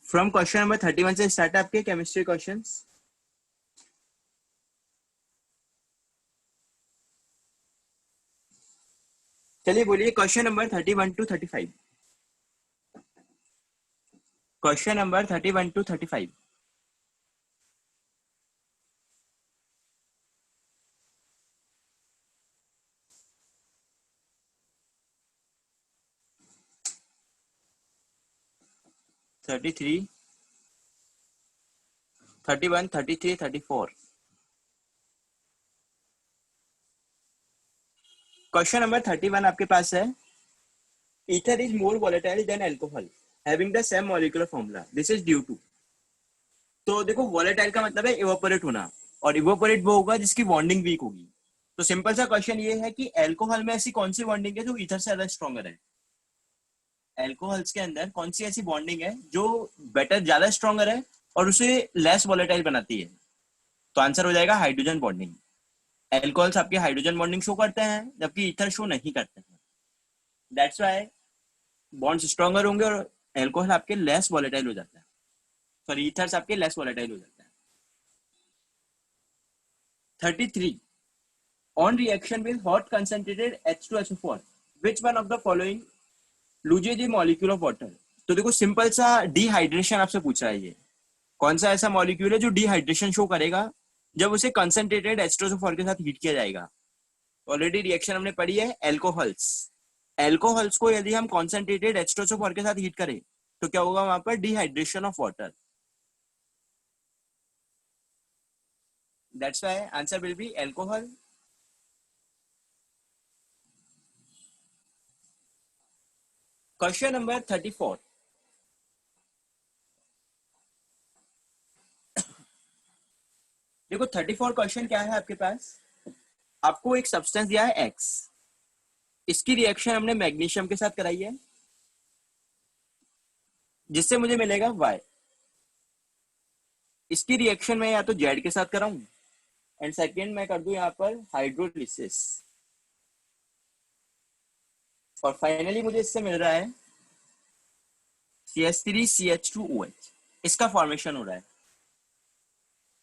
From question number 31 से start है आपके केमिस्ट्री क्वेश्चंस। चलिए बोलिए question number 31 to 35। Question number 31 to 35। Thirty three, 31, 33, 34। Question number 31 आपके पास है, ether is more volatile than alcohol having the same molecular formula, this is due to। तो देखो volatile का मतलब है इवेपोरेट होना, और इवेपोरेट वो होगा जिसकी बॉन्डिंग वीक होगी। तो सिंपल सा क्वेश्चन ये है कि एल्कोहल में ऐसी कौन सी बॉन्डिंग है जो ईथर से ज्यादा स्ट्रॉन्गर है। एल्कोहल्स के अंदर कौन सी ऐसी बॉन्डिंग है जो बेटर ज्यादा स्ट्रॉन्गर है और उसे लेस वॉलेटाइल बनाती है। तो आंसर हो जाएगा हाइड्रोजन बॉन्डिंग। एल्कोहल्स आपके हाइड्रोजन बॉन्डिंग शो करते हैं जबकि ईथर शो नहीं करते हैं। दैट्स व्हाई बॉन्ड्स स्ट्रॉन्गर होंगे और एल्कोहल आपके लेस वॉलेटाइल हो जाता है, सॉरी ईथर्स आपके लेस वॉलेटाइल हो जाता है। 33, on reaction with hot concentrated H2SO4 which one of the following loses the molecule of water। तो देखो सिंपल सा डिहाइड्रेशन आपसे पूछ रहा है, ये कौन सा ऐसा मॉलिक्यूल है जो डिहाइड्रेशन शो करेगा जब उसे कंसंट्रेटेड H2SO4 के साथ हीट किया जाएगा। ऑलरेडी रिएक्शन हमने पढ़ी है एल्कोहल्स। एल्कोहल्स को यदि हम कंसंट्रेटेड H2SO4 के साथ हीट करें तो क्या होगा वहां पर dehydration of water. That's why answer will be alcohol. Question number 34। देखो 34 क्वेश्चन क्या है आपके पास, आपको एक सब्सटेंस दिया है X, इसकी रिएक्शन हमने मैग्नीशियम के साथ कराई है जिससे मुझे मिलेगा Y। इसकी रिएक्शन में या तो Z के साथ कराऊं एंड सेकेंड मैं कर दूं यहाँ पर हाइड्रोलिसिस, और फाइनली मुझे इससे मिल रहा है CH3CH2OH, इसका फॉर्मेशन हो रहा है।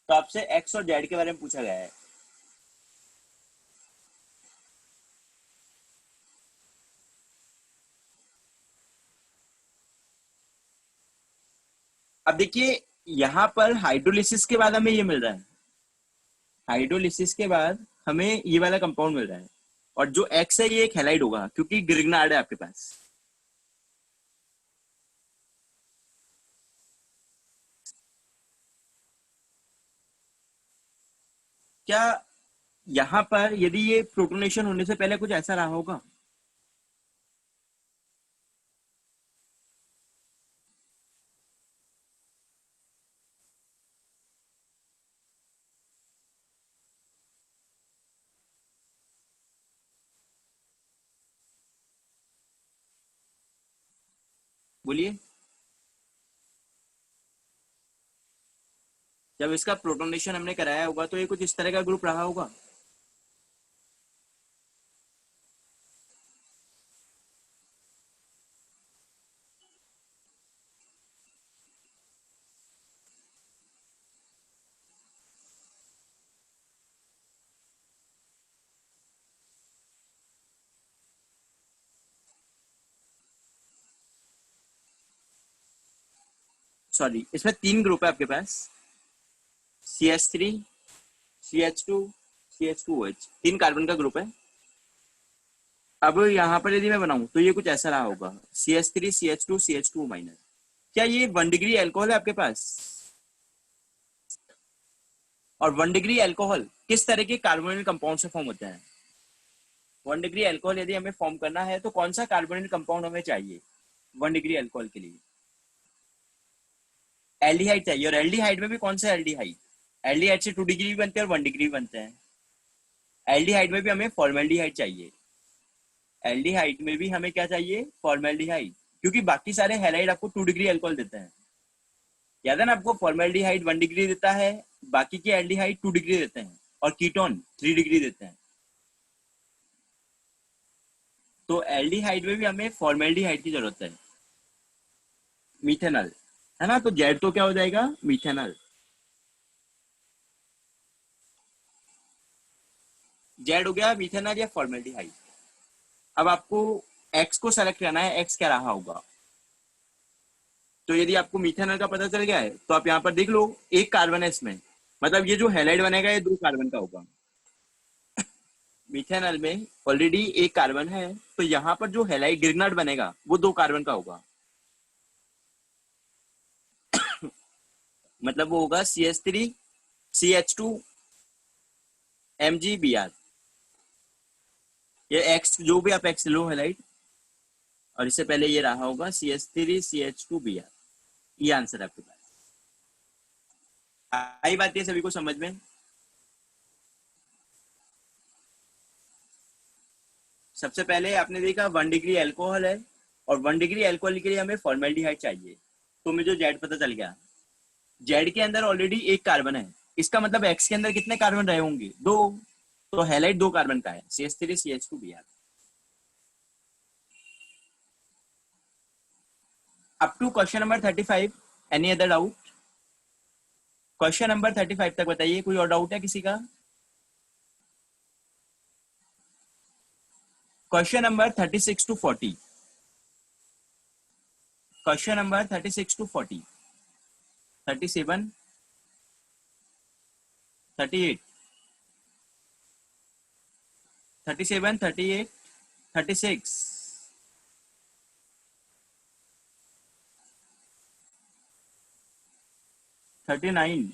तो आपसे X और Z के बारे में पूछा गया है। अब देखिए यहां पर हाइड्रोलिसिस के बाद हमें ये मिल रहा है, हाइड्रोलिसिस के बाद हमें ये वाला कंपाउंड मिल रहा है, और जो X है ये एक हैलाइड होगा क्योंकि ग्रिग्नार्ड है आपके पास। क्या यहां पर यदि ये प्रोटोनेशन होने से पहले कुछ ऐसा रहा होगा? बोलिए। जब इसका प्रोटोनेशन हमने कराया होगा तो ये कुछ इस तरह का ग्रुप रहा होगा। सॉरी, इसमें 3 ग्रुप है आपके पास, CH3, CH2, CH2OH, 3 कार्बन का ग्रुप है। अब यहाँ पर यदि मैं बनाऊं तो ये कुछ ऐसा रहा होगा, CH3, CH2, CH2 माइनस। क्या ये 1 डिग्री एल्कोहल है आपके पास? और 1 डिग्री एल्कोहल किस तरह के कार्बोनिल कंपाउंड से फॉर्म होता है? 1 डिग्री एल्कोहल यदि हमें फॉर्म करना है तो कौन सा कार्बोनिल कंपाउंड हमें चाहिए 1 डिग्री एल्कोहल के लिए? एल्डिहाइड चाहिए, और एल्डिहाइड में भी कौन सा एल्डिहाइड? एल्डिहाइड से 2 डिग्री भी बनते हैं और 1 डिग्री भी बनते हैं। एल्डिहाइड में भी हमें फॉर्मेल्डिहाइड चाहिए। एल्डिहाइड में भी हमें क्या चाहिए? फॉर्मेल्डिहाइड, क्योंकि बाकी सारे हैलाइड आपको 2 डिग्री एल्कोहल देते हैं। याद है ना आपको, फॉर्मेल्डिहाइड 1 डिग्री देता है, बाकी के एल्डिहाइड 2 डिग्री देते हैं और कीटोन 3 डिग्री देते हैं। तो एल्डिहाइड में भी हमें फॉर्मेल्डिहाइड की जरूरत है, मिथेनॉल, है ना। तो जेड तो क्या हो जाएगा, मिथेनॉल। जेड हो गया मिथेनॉल या फॉर्मेल्डिहाइड। अब आपको एक्स को सेलेक्ट करना है, एक्स क्या रहा होगा। तो यदि आपको मिथेनॉल का पता चल गया है तो आप यहाँ पर देख लो, एक कार्बन है इसमें, मतलब ये जो हैलाइड बनेगा ये 2 कार्बन का होगा। मिथेनॉल में ऑलरेडी एक कार्बन है, तो यहाँ पर जो हैलाइड गिरनाट बनेगा वो 2 कार्बन का होगा। मतलब वो होगा CH3CH2MgBr। ये एक्स जो भी आप एक्स लो हैलाइड, और इससे पहले ये रहा होगा CH3CH2Br। ये आंसर आपके पास। आई बात है सभी को समझ में। सबसे पहले आपने देखा 1 डिग्री एल्कोहल है, और 1 डिग्री एल्कोहल के लिए हमें फॉर्मेल्डिहाइड चाहिए। तो मुझे जो जेड पता चल गया, जेड के अंदर ऑलरेडी एक कार्बन है, इसका मतलब एक्स के अंदर कितने कार्बन रहे होंगे, 2। तो हैलाइड 2 कार्बन का है, CH3CH2Br। Up to question number 35। Any other doubt? Question number 35 तक बताइए, कोई और डाउट है किसी का? Question number 36 to 40। Question number 36 to 40, 37, 38, 37, 38, 36, 39।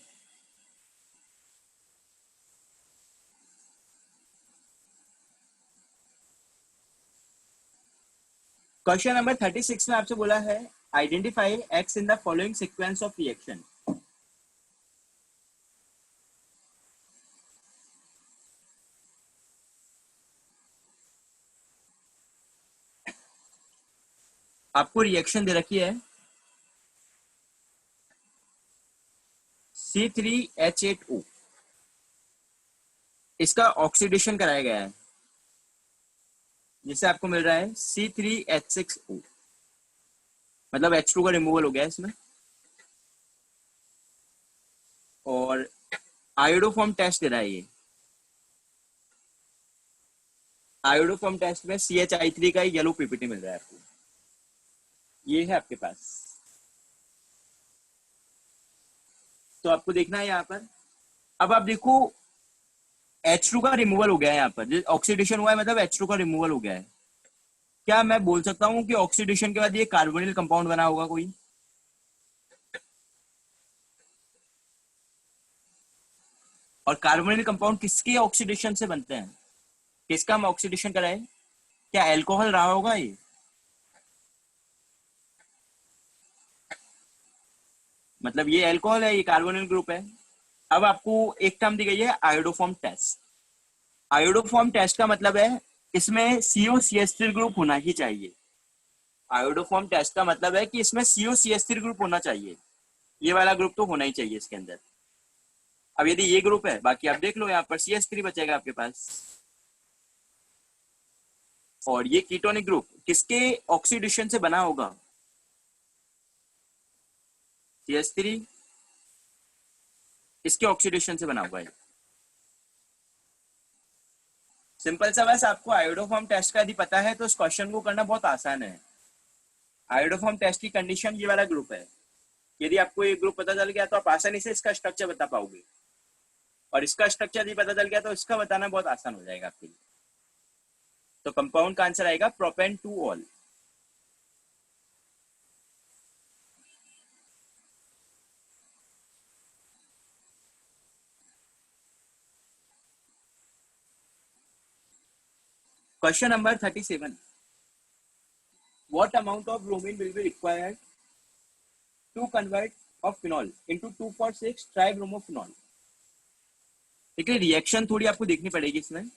Question number 36 में आपसे बोला है identify X in the following sequence of reaction. आपको रिएक्शन दे रखी है C3H8O, इसका ऑक्सीडेशन कराया गया है, जिससे आपको मिल रहा है C3H6O, मतलब H2 का रिमूवल हो गया है इसमें। और आयोडोफॉर्म टेस्ट दे रहा है, ये आयोडोफॉर्म टेस्ट में CH3 का येलो पीपीटी मिल रहा है आपको, ये है आपके पास। तो आपको देखना है यहाँ पर। अब आप देखो H2 का रिमूवल हो गया है, यहाँ पर ऑक्सीडेशन हुआ है मतलब H2 का रिमूवल हो गया है। क्या मैं बोल सकता हूँ कि ऑक्सीडेशन के बाद ये कार्बोनिल कंपाउंड बना होगा कोई? और कार्बोनिल कंपाउंड किसके ऑक्सीडेशन से बनते हैं, किसका हम ऑक्सीडेशन कराए? क्या एल्कोहल रहा होगा ये? मतलब ये एल्कोहल है, ये कार्बोनिल ग्रुप है। अब आपको एक टर्म दी गई है आयोडोफॉर्म टेस्ट। आयोडोफॉर्म टेस्ट का मतलब है इसमें COCH3 ग्रुप होना ही चाहिए। आयोडोफॉर्म टेस्ट का मतलब है कि इसमें COCH3 ग्रुप होना चाहिए, ये वाला ग्रुप तो होना ही चाहिए इसके अंदर। अब यदि ये ग्रुप है, बाकी आप देख लो, यहाँ पर CH3 बचेगा आपके पास। और ये कीटोनिक ग्रुप किसके ऑक्सीडेशन से बना होगा? CH3 इसके ऑक्सीडेशन से बना हुआ है। सिंपल सा, बस आपको आयोडोफॉर्म टेस्ट का यदि पता है तो इस क्वेश्चन को करना बहुत आसान है। आयोडोफॉर्म टेस्ट की कंडीशन ये वाला ग्रुप है, यदि आपको ये ग्रुप पता चल गया तो आप आसानी से इसका स्ट्रक्चर बता पाओगे, और इसका स्ट्रक्चर यदि पता चल गया तो इसका बताना बहुत आसान हो जाएगा आपके लिए। तो कंपाउंड का आंसर आएगा propane two all. Question number 37, what amount of bromine will be required to convert of phenol into 2,6 tribromophenol? देखिए रिएक्शन थोड़ी आपको देखनी पड़ेगी इसमें।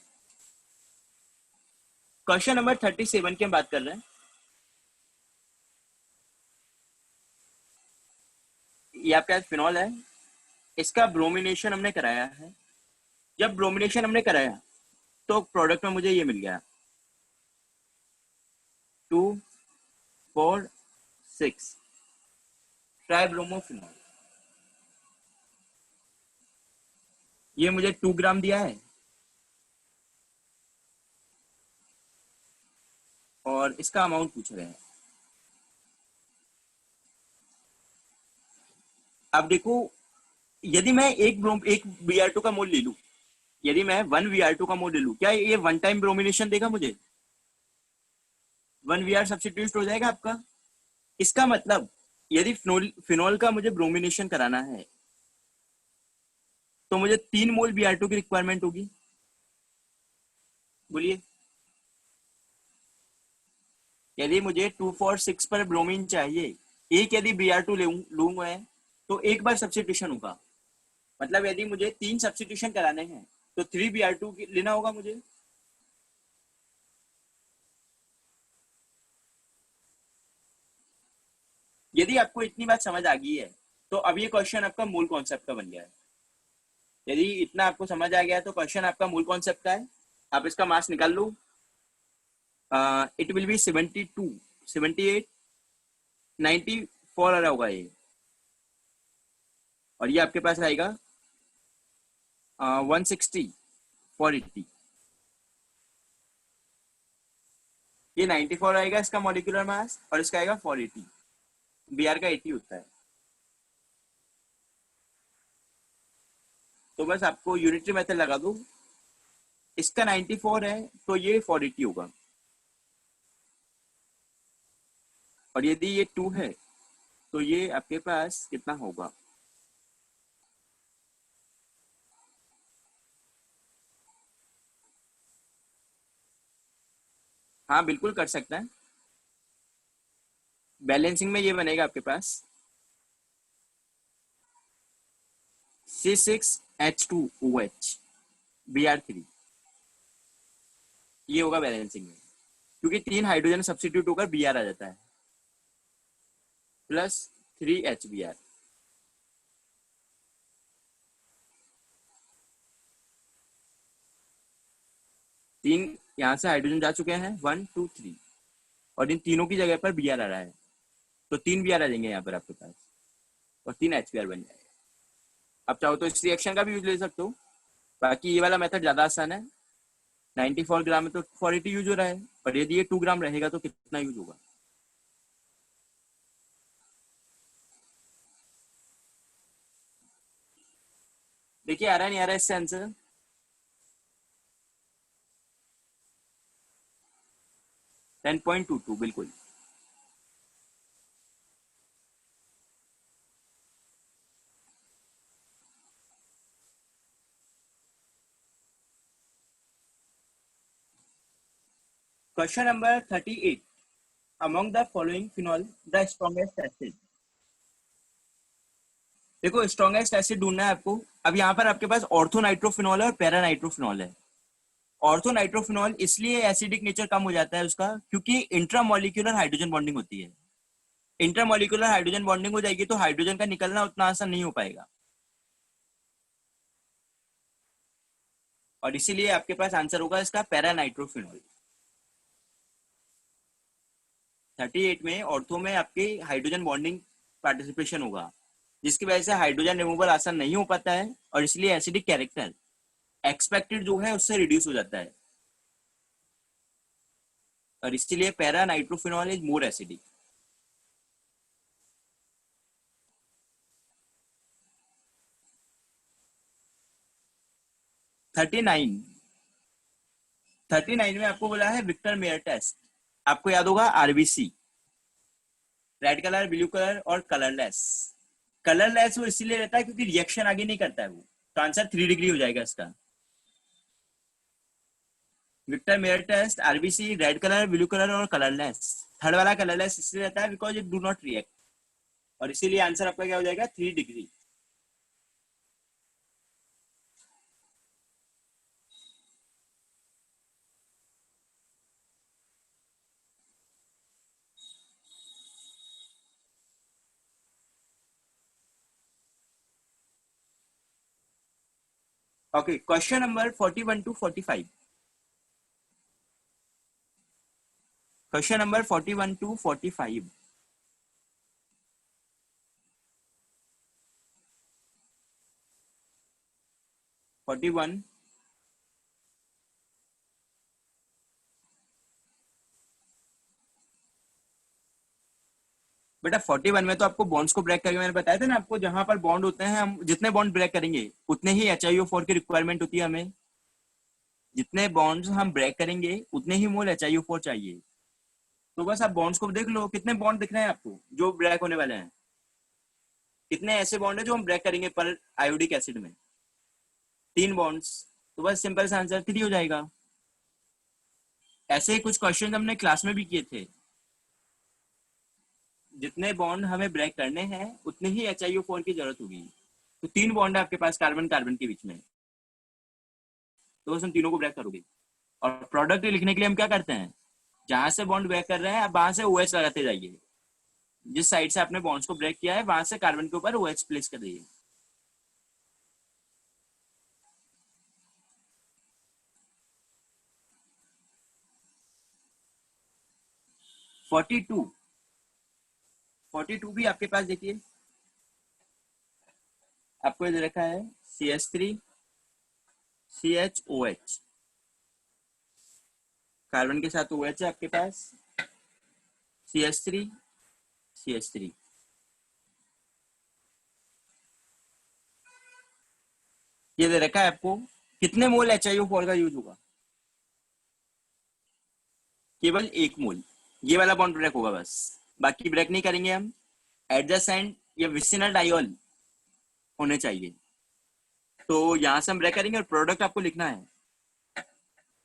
क्वेश्चन नंबर 37 की हम बात कर रहे हैं। ये आपका फिनॉल है, इसका ब्रोमिनेशन हमने कराया है। जब ब्रोमिनेशन हमने कराया तो प्रोडक्ट में मुझे ये मिल गया 2, 4, 6 ट्राइब्रोमोफिनॉल। ये मुझे 2 ग्राम दिया है और इसका अमाउंट पूछ रहे हैं। अब देखो, यदि मैं एक Br2 का मोल ले लूं, यदि मैं 1 Br2 का मोल ले लूं, क्या ये वन टाइम ब्रोमिनेशन देगा मुझे? 1 Br सब्स्टिट्यूट हो जाएगा आपका। इसका मतलब यदि फिनोल का मुझे ब्रोमिनेशन कराना है तो मुझे 3 मोल Br2 की रिक्वायरमेंट होगी। बोलिए, यदि मुझे 2, 4, 6 पर ब्रोमीन चाहिए, एक यदि Br2 लूंगा मैं, तो एक बार सब्स्टिट्यूशन होगा। मतलब यदि मुझे 3 सब्स्टिट्यूशन कराने हैं तो 3 Br2 लेना होगा मुझे। यदि आपको इतनी बात समझ आ गई है तो अब ये क्वेश्चन आपका मूल कॉन्सेप्ट का बन गया है। यदि इतना आपको समझ आ गया है तो क्वेश्चन आपका मूल कॉन्सेप्ट का है। आप इसका मास निकाल लो। इट विल बी 72, 78, 94 आ रहा होगा ये, और ये आपके पास आएगा 160, 480। ये 94 आएगा इसका मॉलिक्यूलर मास और इसका आएगा 480। Br का 80 होता है। तो बस आपको यूनिटरी मेथड लगा दो। इसका 94 है तो ये 480 होगा, और यदि ये 2 है तो ये आपके पास कितना होगा? हाँ बिल्कुल कर सकता है। बैलेंसिंग में ये बनेगा आपके पास C6H2OH Br3। ये होगा बैलेंसिंग में, क्योंकि 3 हाइड्रोजन सब्स्टिट्यूट होकर Br आ जाता है, प्लस 3 HBr। 3 यहाँ से हाइड्रोजन जा चुके हैं, 1, 2, 3, और इन तीनों की जगह पर Br आ रहा है, तो 3 Br आ जाएंगे यहाँ पर आपके पास, और 3 HBr बन जाएगा। अब चाहो तो इस रिएक्शन का भी यूज ले सकते हो। बाकी ये वाला मेथड ज्यादा आसान है। 94 ग्राम में तो 480 यूज हो रहा है, पर यदि ये 2 ग्राम रहेगा तो कितना यूज होगा? देखिए, आ रहा है नहीं आ रहा है इससे आंसर? $10.22 बिल्कुल। Question number 38, among the following phenol the strongest acid. देखो, स्ट्रॉन्गेस्ट एसिड ढूंढना है आपको। अब यहाँ पर आपके पास ऑर्थोनाइट्रोफिनॉल है और पैरानाइट्रोफिनॉल है। ऑर्थोनाइट्रोफिनॉल इसलिए एसिडिक नेचर कम हो जाता है उसका, क्योंकि इंट्रामोलिक्यूलर हाइड्रोजन बॉन्डिंग होती है। इंट्रामोलिक्यूलर हाइड्रोजन बॉन्डिंग हो जाएगी तो हाइड्रोजन का निकलना उतना आसान नहीं हो पाएगा, और इसीलिए आपके पास आंसर होगा इसका पैरानाइट्रोफिनॉल। 38 में ऑर्थो में आपके हाइड्रोजन बॉन्डिंग पार्टिसिपेशन होगा, जिसकी वजह से हाइड्रोजन रिमूवल आसान नहीं हो पाता है, और इसलिए एसिडिक कैरेक्टर एक्सपेक्टेड जो है उससे रिड्यूस हो जाता है, और इसीलिए para nitrophenol is more acidic. Thirty nine 39 में आपको बोला है विक्टर मेयर टेस्ट। आपको याद होगा RBC, red colour, blue colour और कलरलेस। कलरलेस वो इसीलिए रहता है क्योंकि रिएक्शन आगे नहीं करता है वो, तो आंसर 3 डिग्री हो जाएगा इसका। Victor Meyer test, RBC, red colour, blue colour और कलरलेस। थर्ड वाला कलरलेस इसलिए रहता है because it do not react, और इसीलिए आंसर आपका क्या हो जाएगा? 3 डिग्री। Okay, question number 41 to 45. Question number 41 to 45. 41. बेटा 41 में तो आपको बॉन्ड्स को ब्रेक करके मैंने बताया था ना आपको, जहां पर बॉन्ड होते हैं हम जितने बॉन्ड ब्रेक करेंगे उतने ही HiO4 की रिक्वायरमेंट होती है हमें। जितने बॉन्ड्स हम ब्रेक करेंगे उतने ही मोल HiO4 चाहिए। तो बस आप बॉन्ड्स को देख लो, कितने बॉन्ड दिख रहे हैं आपको जो ब्रेक होने वाले हैं, कितने ऐसे बॉन्ड है जो हम ब्रेक करेंगे पर आयोडिक एसिड में? 3 बॉन्ड्स। तो बस सिंपल सा आंसर 3 हो जाएगा। ऐसे ही कुछ क्वेश्चन हमने क्लास में भी किए थे। जितने बॉन्ड हमें ब्रेक करने हैं उतने ही HiO4 की जरूरत होगी। तो 3 बॉन्ड है आपके पास कार्बन कार्बन के बीच में, तो बस हम तीनों को ब्रेक करोगे। और प्रोडक्ट लिखने के लिए हम क्या करते हैं, जहां से बॉन्ड ब्रेक कर रहे हैं आप वहां से OH लगाते जाइए। जिस साइड से आपने बॉन्ड्स को ब्रेक किया है वहां से कार्बन के ऊपर OH प्लेस कर दीजिए। फोर्टी टू भी आपके पास देखिए, आपको ये दे रखा है CH3CHOH, कार्बन के साथ OH है आपके पास, CH3CH3। ये दे रखा है आपको, कितने मोल HiO4 का यूज होगा? केवल 1 मोल। ये वाला बॉन्ड ब्रेक होगा बस, बाकी ब्रेक नहीं करेंगे हम। एडजेसेंट या विसिनल डायोल होने चाहिए, तो यहां से हम ब्रेक करेंगे और प्रोडक्ट आपको लिखना है।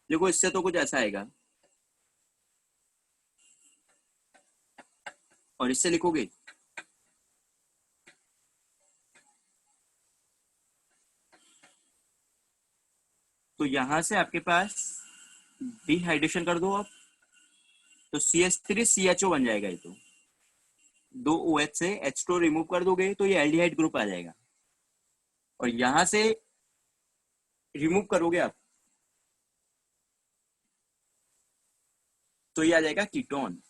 देखो इससे तो कुछ ऐसा आएगा, और इससे लिखोगे तो यहां से आपके पास डिहाइड्रेशन कर दो आप, तो CH3CHO बन जाएगा। ये तो 2 OH से H2 रिमूव कर दोगे तो ये एल्डिहाइड ग्रुप आ जाएगा, और यहां से रिमूव करोगे आप तो ये आ जाएगा कीटोन,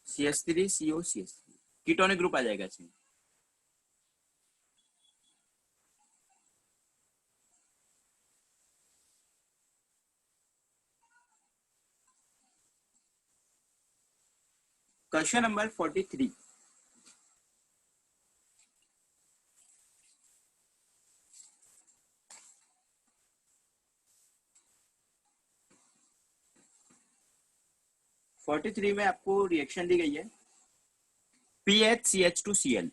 CH3COCH3, कीटोनिक ग्रुप आ जाएगा इसमें। Question number 43। फोर्टी थ्री में आपको रिएक्शन दी गई है PHCH2Cl,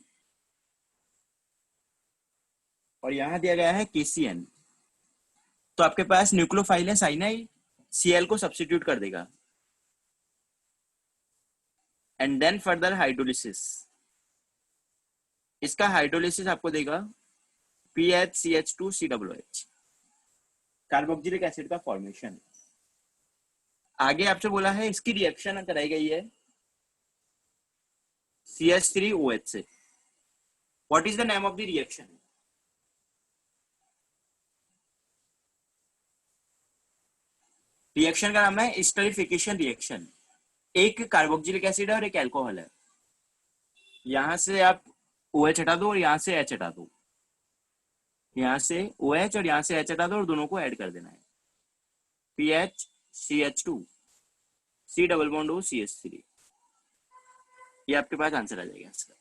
और यहां दिया गया है KCN। तो आपके पास न्यूक्लियोफाइल है साइनाइड, Cl को सब्स्टिट्यूट कर देगा, एंड देन फर्दर हाइड्रोलिसिस। इसका हाइड्रोलिसिस आपको देगा PHCH2COOH, कार्बोक्सिलिक एसिड का फॉर्मेशन। आगे आपसे बोला है इसकी रिएक्शन कराई गई है CH3OH से। What is the name of the reaction? Reaction का नाम है एस्टरिफिकेशन रिएक्शन। एक कार्बोक्सिलिक एसिड है और एक एल्कोहल है, यहां से आप OH हटा दो और यहां से H हटा दो, यहां से OH और यहां से H हटा दो और दोनों को ऐड कर देना है, PHCH2 C double bond O CH3। ये आपके पास आंसर आ जाएगा इसका।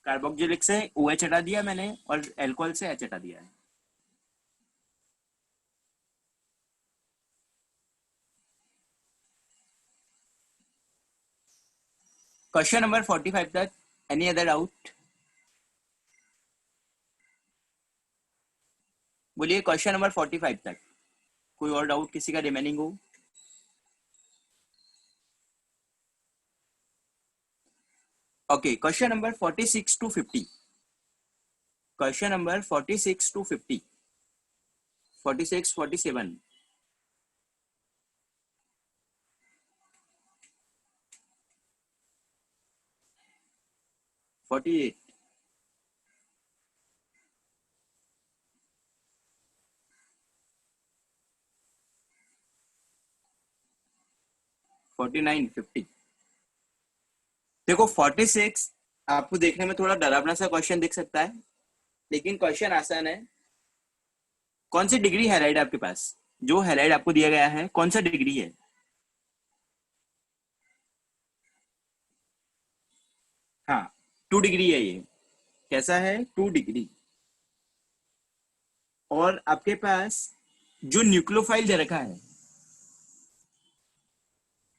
कार्बोक्सिलिक से OH हटा दिया मैंने और एल्कोहल से H हटा दिया है। क्वेश्चन नंबर 45 तक एनी अदर डाउट? बोलिए क्वेश्चन नंबर 45 तक कोई और डाउट किसी का रिमेनिंग हो? Okay, question number 46 to 50। Question number 46 to 50, 46, 47। 48, 49, 50। देखो 46 आपको देखने में थोड़ा डरावना सा क्वेश्चन दिख सकता है, लेकिन क्वेश्चन आसान है। कौन सी डिग्री हैलाइड है आपके पास? जो हैलाइड आपको दिया गया है कौन सा डिग्री है? हाँ, 2 डिग्री है ये। कैसा है? 2 डिग्री। और आपके पास जो न्यूक्लियोफाइल दे रखा है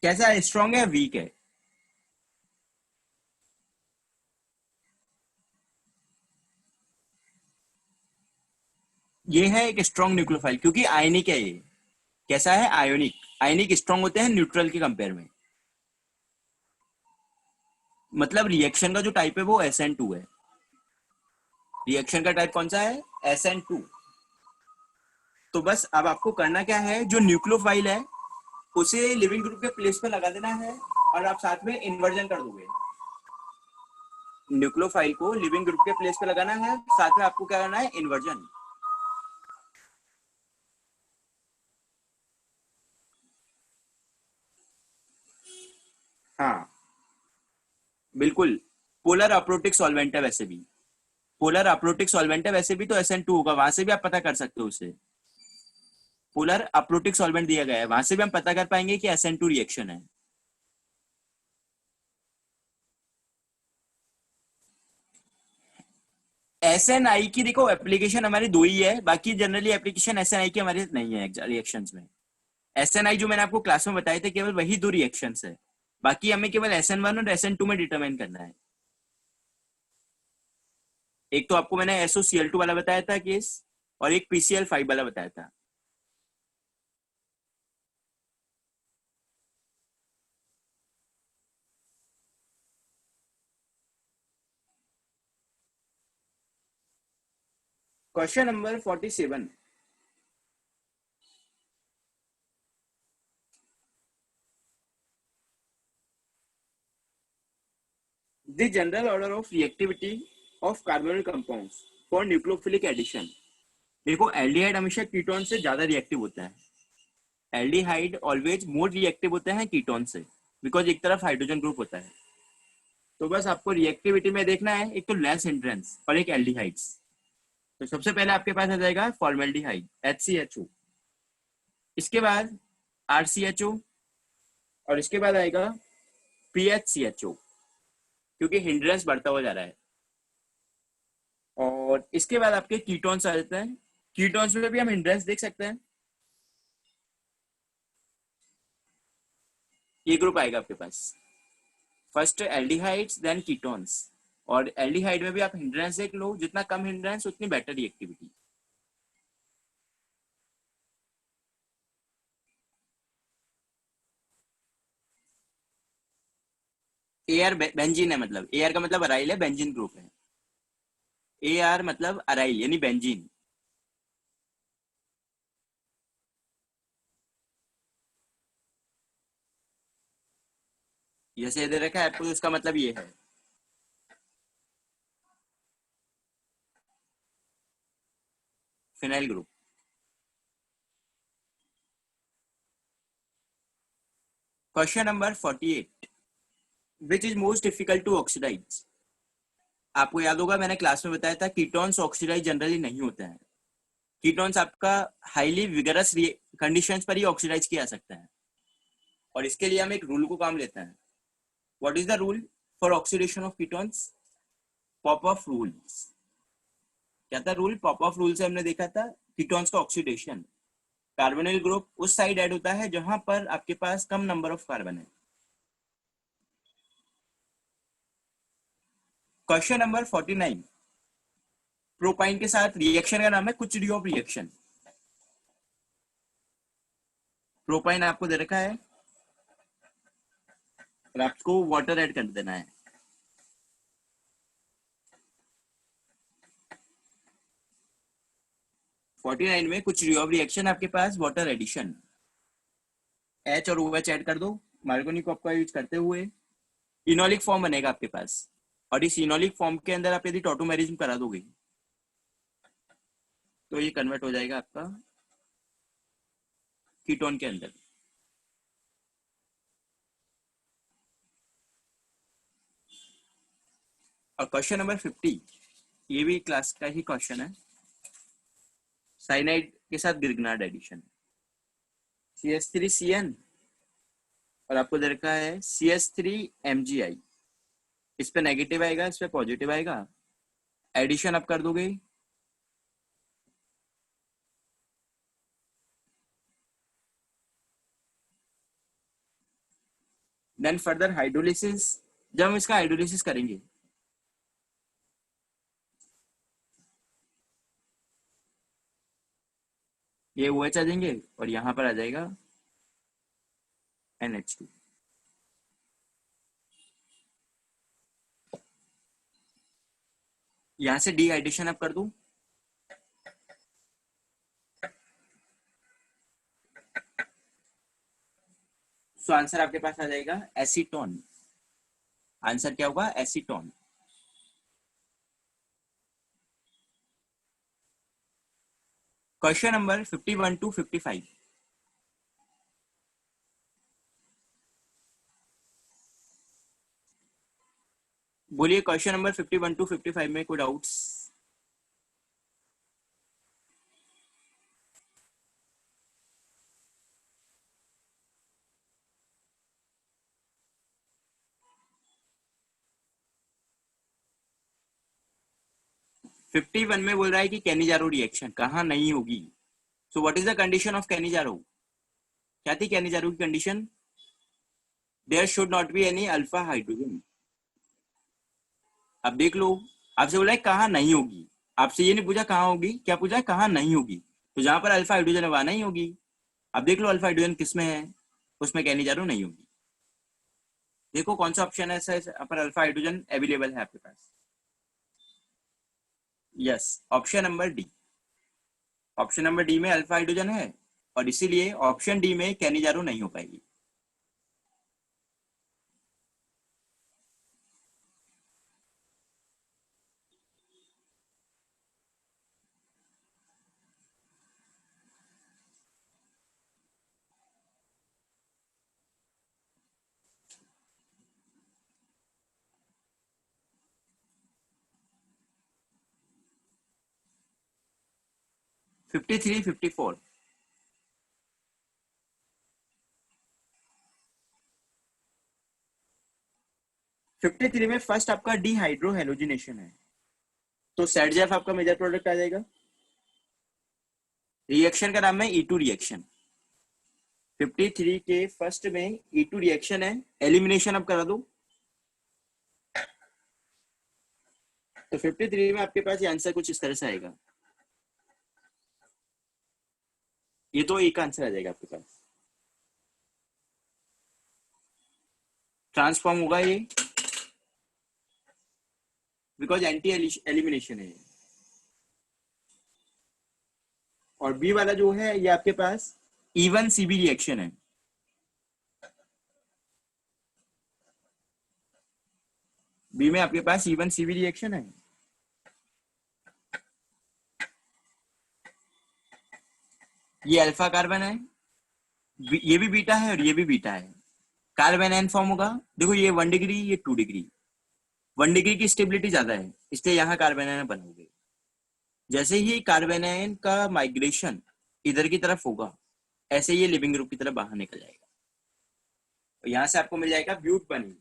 कैसा है? स्ट्रॉन्ग है, वीक है? ये है एक स्ट्रॉन्ग न्यूक्लियोफाइल, क्योंकि आयनिक है ये। कैसा है? आयोनिक। आयनिक स्ट्रॉन्ग होते हैं न्यूट्रल के कंपेयर में। मतलब रिएक्शन का जो टाइप है वो SN2 है। रिएक्शन का टाइप कौन सा है? SN2। तो बस अब आपको करना क्या है, जो न्यूक्लियोफाइल है उसे लिविंग ग्रुप के प्लेस पे लगा देना है, और आप साथ में इन्वर्जन कर दोगे। न्यूक्लियोफाइल को लिविंग ग्रुप के प्लेस पे लगाना है, साथ में आपको क्या करना है? इन्वर्जन। हाँ, बिल्कुल। पोलर अप्रोटिक सॉल्वेंट है वैसे भी। पोलर अप्रोटिक सॉल्वेंट है वैसे भी, तो SN2 होगा, वहां से भी आप पता कर सकते हो उसे। पोलर अप्रोटिक सॉल्वेंट दिया गया है, वहां से भी हम पता कर पाएंगे कि SN2 रिएक्शन है। SNI की देखो एप्लीकेशन हमारी दो ही है, बाकी जनरली एप्लीकेशन SNI की हमारी नहीं है रिएक्शंस में। SNI जो मैंने आपको क्लास में बताए थे केवल वही दो रिएक्शंस है, बाकी हमें केवल SN1 और SN2 में डिटरमाइन करना है। एक तो आपको मैंने SOCl2 वाला बताया था केस, और एक PCl5 वाला बताया था। Question number 47। The general order of reactivity of carbonyl compounds for nucleophilic addition. देखो एल्डिहाइड हमेशा कीटोन से ज्यादा रिएक्टिव होता है। एल्डिहाइड ऑलवेज मोर रिएक्टिव होते हैं कीटोन से, बिकॉज एक तरफ हाइड्रोजन ग्रुप होता है। तो बस आपको रिएक्टिविटी में देखना है, एक तो लेस हिंड्रेंस और एक एल्डिहाइड्स। तो सबसे पहले आपके पास आ जाएगा फॉर्मेल्डिहाइड HCHO, इसके बाद RCHO, और इसके बाद आएगा PHCHO, क्योंकि हिंड्रेंस बढ़ता हुआ जा रहा है। और इसके बाद आपके कीटोन्स आ जाते हैं। कीटोन्स में भी हम हिंड्रेंस देख सकते हैं। ये ग्रुप आएगा आपके पास, फर्स्ट एल्डिहाइड्स देन कीटोन्स। और एल्डिहाइड में भी आप हिंड्रेंस देख लो, जितना कम हिंड्रेंस उतनी बेटर रिएक्टिविटी। AR बेंजीन है, मतलब AR का मतलब अराइल है, बेंजीन ग्रुप है। AR मतलब अराइल यानी बेंजीन। जैसे दे रखा है आपको, तो उसका मतलब ये है। Phenyl group. Question number 48। Which is most difficult to oxidise? आपको याद होगा मैंने क्लास में बताया था कीटोन्स ऑक्सीडाइज जनरली नहीं होते हैं। कीटोन्स आपका हाईली विगरस कंडीशंस पर ही ऑक्सीडाइज किया जा सकता है, और इसके लिए हम एक रूल को काम लेते हैं। What is the rule for oxidation of ketones? Popoff rules. क्या था रूल? पॉपऑफ रूल से हमने देखा था कीटोन्स का ऑक्सीडेशन, कार्बोनिल ग्रुप उस साइड ऐड होता है जहां पर आपके पास कम नंबर ऑफ कार्बन है। Question number 49। प्रोपाइन के साथ रिएक्शन का नाम है कुछ ऑफ रिएक्शन। प्रोपाइन आपको दे रखा है और आपको वाटर ऐड कर देना है। 49 में कुछ ऑफ रिएक्शन आपके पास वाटर एडिशन। H और OH ऐड कर दो मार्कोनी को आपका यूज करते हुए, इनोलिक फॉर्म बनेगा आपके पास। और इस इनोलिक फॉर्म के अंदर आप यदि टॉटोमेरिज्म करा दोगे तो ये कन्वर्ट हो जाएगा आपका कीटोन के अंदर। और क्वेश्चन नंबर 50, ये भी क्लास का ही क्वेश्चन है। साइनाइड के साथ गिरगनार्ड एडिशन, CH3CN और आपको दे रखा है CH3MgI। इस पे नेगेटिव आएगा, इस पे पॉजिटिव आएगा, एडिशन आप कर दोगे देन फर्दर हाइड्रोलिसिस। जब हम इसका हाइड्रोलिसिस करेंगे ये OH आ जाएंगे और यहां पर आ जाएगा NH2। यहां से डिहाइड्रेशन आप कर दो, सो आंसर आपके पास आ जाएगा एसीटोन। आंसर क्या होगा? एसीटोन। क्वेश्चन नंबर 51 to 55, बोलिए क्वेश्चन नंबर 51 to 55 में कोई डाउट्स? फिफ्टी वन में बोल रहा है कि कैनिजारो रिएक्शन कहाँ नहीं होगी। So what is the condition of Cannizzaro? क्या थी कैनिजारो की condition? There should not be any alpha hydrogen. अब देख लो, आपसे बोला है कहाँ नहीं होगी, आपसे ये नहीं पूछा कहाँ होगी, क्या पूछा है? कहाँ नहीं होगी। तो जहां पर अल्फा हाइड्रोजन है वहां नहीं होगी। अब देख लो अल्फा हाइड्रोजन किसमें है, उसमें कैनिजारो नहीं होगी। देखो कौन सा ऑप्शन है ऐसा पर अल्फा हाइड्रोजन अवेलेबल है आपके पास? Yes, option number D. Option number D में अल्फा हाइड्रोजन है और इसीलिए ऑप्शन डी में कैनिजारो नहीं हो पाएगी। फिफ्टी थ्री, 54, 53 में फर्स्ट आपका डिहाइड्रो हेलोजिनेशन है, तो सेडजेफ आपका मेजर प्रोडक्ट आ जाएगा। रिएक्शन का नाम है E2 रिएक्शन। 53 के फर्स्ट में E2 रिएक्शन है, एलिमिनेशन अब करा दो। तो 53 में आपके पास ये आंसर कुछ इस तरह से आएगा, ये तो एक आंसर आ जाएगा आपके पास। ट्रांसफॉर्म होगा ये बिकॉज एंटी एलिमिनेशन है। और बी वाला जो है ये आपके पास E1CB रिएक्शन है। बी में आपके पास E1CB रिएक्शन है। ये अल्फा कार्बन है, ये भी बीटा है और ये भी बीटा है। कार्बन एन फॉर्म होगा, देखो ये 1 डिग्री, ये 2 डिग्री। 1 डिग्री की स्टेबिलिटी ज्यादा है इसलिए यहाँ कार्बन एन बनोगे। जैसे ही कार्बन आयन का माइग्रेशन इधर की तरफ होगा ऐसे ये लिविंग ग्रुप की तरफ बाहर निकल जाएगा और यहाँ से आपको मिल जाएगा ब्यूट बनी।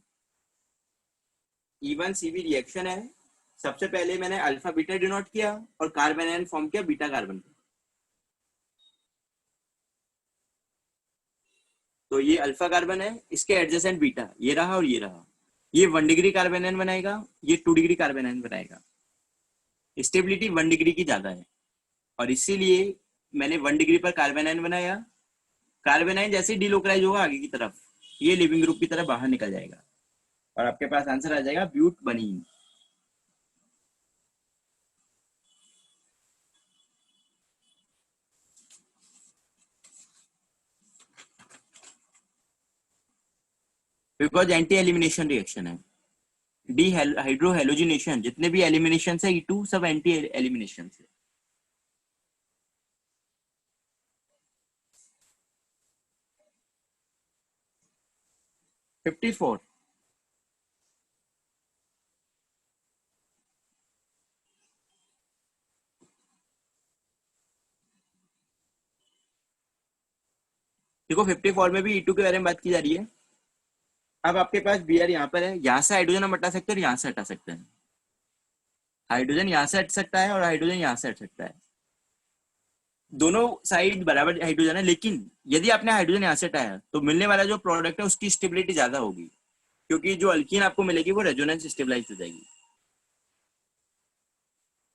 E1CB रिएक्शन है, सबसे पहले मैंने अल्फा बीटा डिनोट किया और कार्बन आयन फॉर्म किया बीटा कार्बन। तो ये अल्फा कार्बन है, इसके एडजेसेंट बीटा ये रहा और ये रहा। ये 1 डिग्री कार्बन आयन बनाएगा, ये 2 डिग्री कार्बन आयन बनाएगा। स्टेबिलिटी 1 डिग्री की ज्यादा है और इसीलिए मैंने 1 डिग्री पर कार्बन आयन बनाया। कार्बन आयन जैसे ही डिलोकलाइज होगा आगे की तरफ ये लिविंग ग्रुप की तरफ बाहर निकल जाएगा और आपके पास आंसर आ जाएगा butene. Because anti elimination reaction है। डी हाइड्रो हेलोजिनेशन, जितने भी एलिमिनेशन है E2 सब एंटी एलिमिनेशन है। Fifty four. देखो 54 में भी E2 के बारे में बात की जा रही है। अब आपके पास Br यहाँ पर है, यहाँ से हाइड्रोजन हम हटा सकते हैं और यहाँ से हटा सकते हैं। हाइड्रोजन यहाँ से हट सकता है और हाइड्रोजन यहाँ से हट सकता है, दोनों साइड बराबर हाइड्रोजन है। लेकिन यदि आपने हाइड्रोजन यहाँ से हटाया तो मिलने वाला जो प्रोडक्ट है उसकी स्टेबिलिटी ज्यादा होगी, क्योंकि जो अल्कीन आपको मिलेगी वो रेजोनेंस स्टेबलाइज हो जाएगी।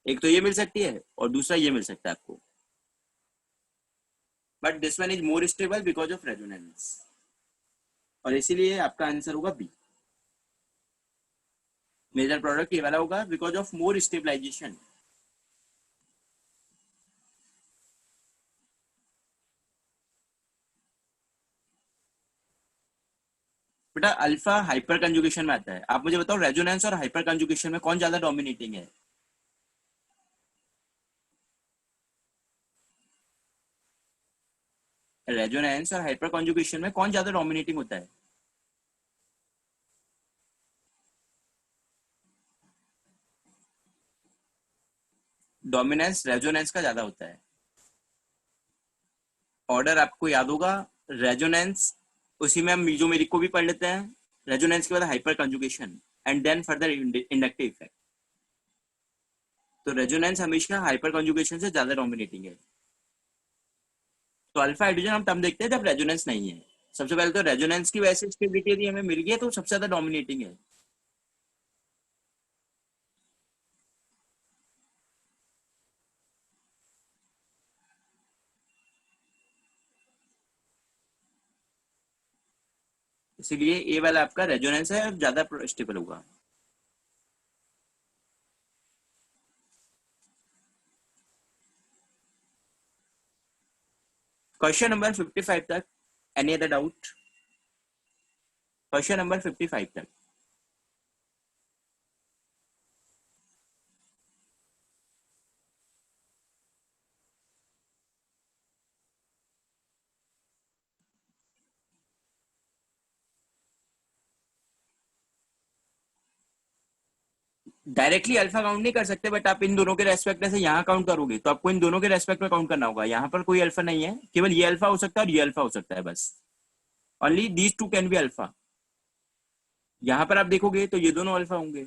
एक तो ये मिल सकती है और दूसरा ये मिल सकता है आपको, but this one is more stable because of resonance, और इसीलिए आपका आंसर होगा बी। मेजर प्रोडक्ट ये वाला होगा बिकॉज ऑफ मोर स्टेबलाइजेशन। बेटा अल्फा हाइपर कंजुगेशन में आता है। आप मुझे बताओ रेजोनेंस और हाइपर कंजुगेशन में कौन ज्यादा डोमिनेटिंग है? रेजोनेंस और हाइपर कंजुगेशन में कौन ज्यादा डोमिनेटिंग होता है? डोमिनेंस रेजोनेंस का ज्यादा होता है। ऑर्डर आपको याद होगा, रेजोनेंस, उसी में हम जो मेरी को भी पढ़ लेते हैं, रेजोनेंस के बाद hyperconjugation and then further inductive effect. तो रेजोनेंस हमेशा हाइपर कंजुगेशन से ज्यादा डोमिनेटिंग है। तो अल्फा हाइड्रोजन हम तब देखते हैं जब रेजोनेंस नहीं है। सबसे पहले तो रेजोनेंस की वैसे स्टेबिलिटी यदि हमें मिल गई है तो सबसे ज्यादा डोमिनेटिंग है। इसीलिए ए वाला आपका रेजोनेंस है और ज्यादा स्टेबल होगा। क्वेश्चन नंबर 55 तक any other doubt? Question number 55 तक। डायरेक्टली अल्फा काउंट नहीं कर सकते, बट आप इन दोनों के रेस्पेक्ट से यहाँ काउंट करोगे तो आपको इन दोनों के रेस्पेक्ट में काउंट करना होगा। यहाँ पर कोई अल्फा नहीं है, केवल ये अल्फा हो सकता है और ये अल्फा हो सकता है, बस only these two can be alpha. यहाँ पर आप देखोगे तो ये दोनों अल्फा होंगे।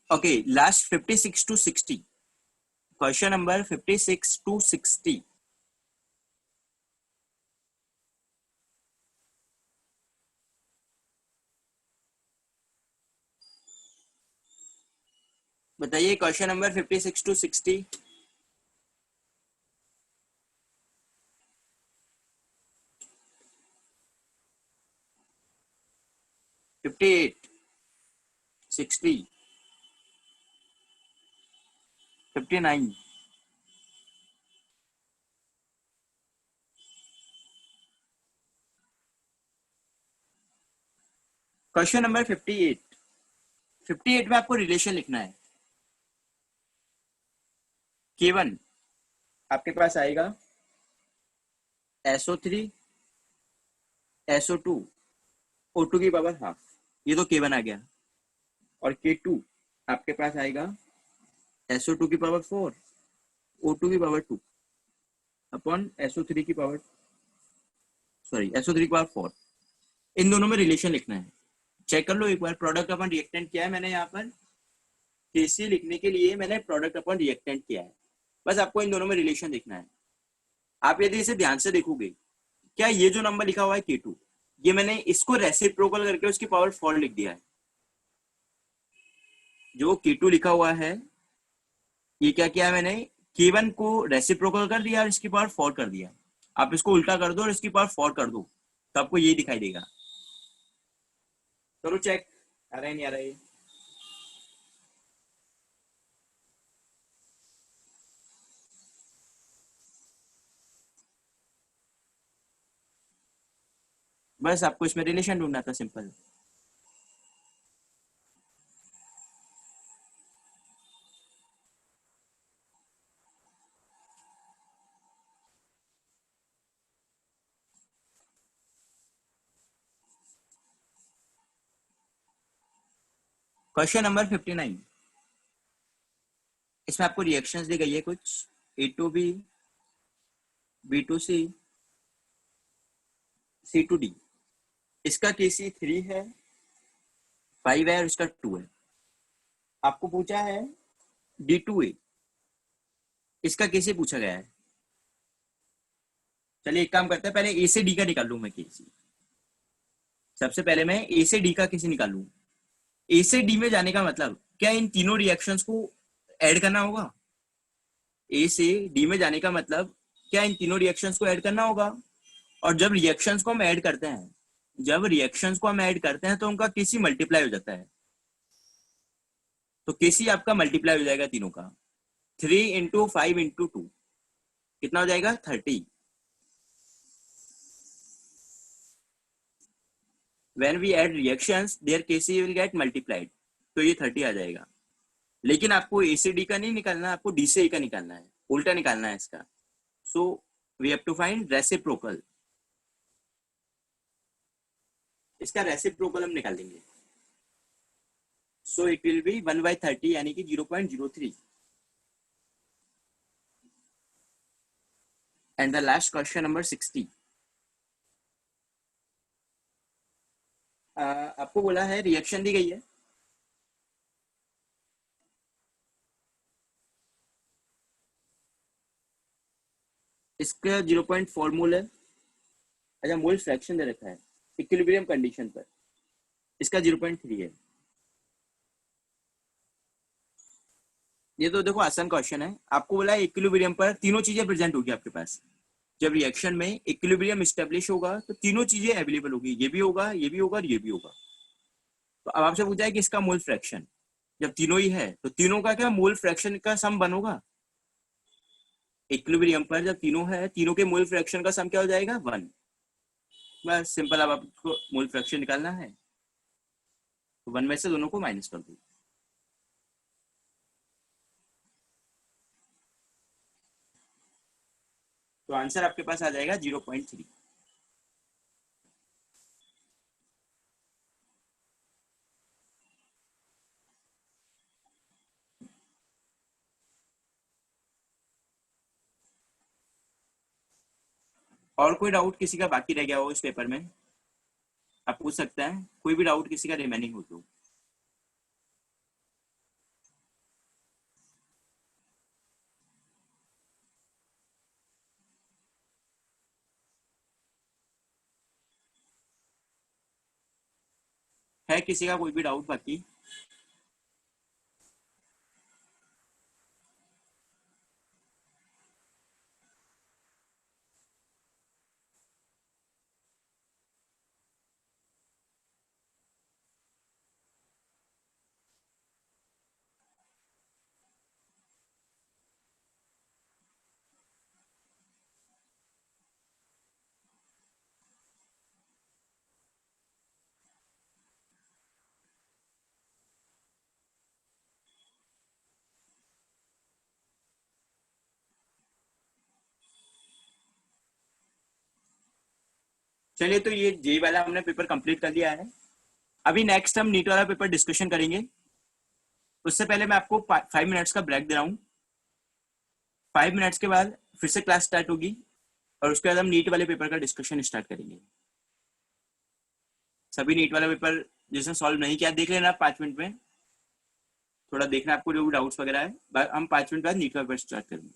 Okay, last 56 to 60, question number 56 to 60। बताइए question number 56 to 60। 58, 60, 59। Question number 58। 58 में आपको रिलेशन लिखना है। K1 आपके पास आएगा SO3 SO2 O2 की पावर हाफ, ये तो K1 आ गया। और K2 आपके पास आएगा SO2 की पावर 4 O2 की पावर 2 अपॉन SO3 की पावर, सॉरी SO3 की पावर 4। इन दोनों में रिलेशन लिखना है। चेक कर लो एक बार, प्रोडक्ट अपॉन रिएक्टेंट किया है मैंने यहाँ पर, केसी लिखने के लिए मैंने प्रोडक्ट अपॉन रिएक्टेंट किया है। बस आपको इन दोनों में रिलेशन देखना है। आप यदि इसे ध्यान से देखोगे, क्या ये जो नंबर लिखा हुआ है K2, ये मैंने इसको रेसिप्रोकल करके उसकी पावर 4 लिख दिया है। जो K2 लिखा हुआ है ये क्या किया मैंने, K1 को रेसिप्रोकल कर दिया और इसकी पावर 4 कर दिया। आप इसको उल्टा कर दो और इसकी पावर 4 कर दो तो आपको ये दिखाई देगा। करो चेक, आ रहा है नहीं आ रहा है? बस आपको इसमें रिलेशन ढूंढना था, सिंपल। क्वेश्चन नंबर 59, इसमें आपको रिएक्शंस दी गई है कुछ, A to B, B to C, C to D। इसका Kc 3 है, 5 है और इसका 2 है। आपको पूछा है D2A, इसका कैसे पूछा गया है। चलिए एक काम करते हैं, पहले A से D का निकाल लूं मैं Kc। सबसे पहले मैं A से D का कैसे निकालूं। A से D में जाने का मतलब क्या इन तीनों रिएक्शंस को ऐड करना होगा। A से D में जाने का मतलब क्या इन तीनों रिएक्शंस को ऐड करना होगा। और जब रिएक्शंस को हम ऐड करते हैं, तो उनका Kc मल्टीप्लाई हो जाता है। तो Kc आपका मल्टीप्लाई हो जाएगा तीनों का। 3 × 5 × 2 कितना हो जाएगा 30। When we add reactions, their Kc will get multiplied, तो ये 30 आ जाएगा। लेकिन आपको A से D का नहीं निकालना, आपको D से A का निकालना है, उल्टा निकालना है इसका। So we have to find reciprocal. इसका रेसिप्रोकल हम निकालेंगे। सो इट विल बी 1/30 यानी कि 0.03। And the last question number 60, आपको बोला है रिएक्शन दी गई है, इसका 0.4 मोल है। अच्छा, मोल फ्रैक्शन दे रखा है इक्विलिब्रियम कंडीशन पर, इसका 0.3 है। ये तो देखो आसान क्वेश्चन है। आपको बोला है इक्विलिब्रियम पर तीनों चीजें प्रेजेंट होगी आपके पास। जब रिएक्शन में इक्विलिब्रियम स्टेब्लिश होगा तो तीनों चीजें अवेलेबल होगी, ये भी होगा, ये भी होगा और ये भी होगा। तो अब आपसे पूछा है कि इसका मोल फ्रैक्शन, जब तीनों ही है तो तीनों का क्या मोल फ्रैक्शन का सम बनोगा। इक्विलिब्रियम पर जब तीनों है, तीनों के मोल फ्रैक्शन का सम क्या हो जाएगा 1। बस सिंपल। अब आपको मोल फ्रैक्शन निकालना है तो 1 में से दोनों को माइनस कर दो। तो आंसर आपके पास आ जाएगा 0.3। और कोई डाउट किसी का बाकी रह गया हो इस पेपर में, आप पूछ सकते हैं। कोई भी डाउट किसी का रिमेनिंग हो तो। है किसी का कोई भी डाउट बाकी। चलिए, तो ये जे वाला हमने पेपर कंप्लीट कर लिया है। अभी नेक्स्ट हम नीट वाला पेपर डिस्कशन करेंगे। उससे पहले मैं आपको 5 मिनट्स का ब्रेक दे रहा हूँ। 5 मिनट्स के बाद फिर से क्लास स्टार्ट होगी और उसके बाद हम नीट वाले पेपर का डिस्कशन स्टार्ट करेंगे। सभी नीट वाला पेपर जिसने सॉल्व नहीं किया देख लेना 5 मिनट में, थोड़ा देखना आपको जो भी डाउट्स वगैरह है। हम 5 मिनट बाद नीट का पेपर स्टार्ट करेंगे।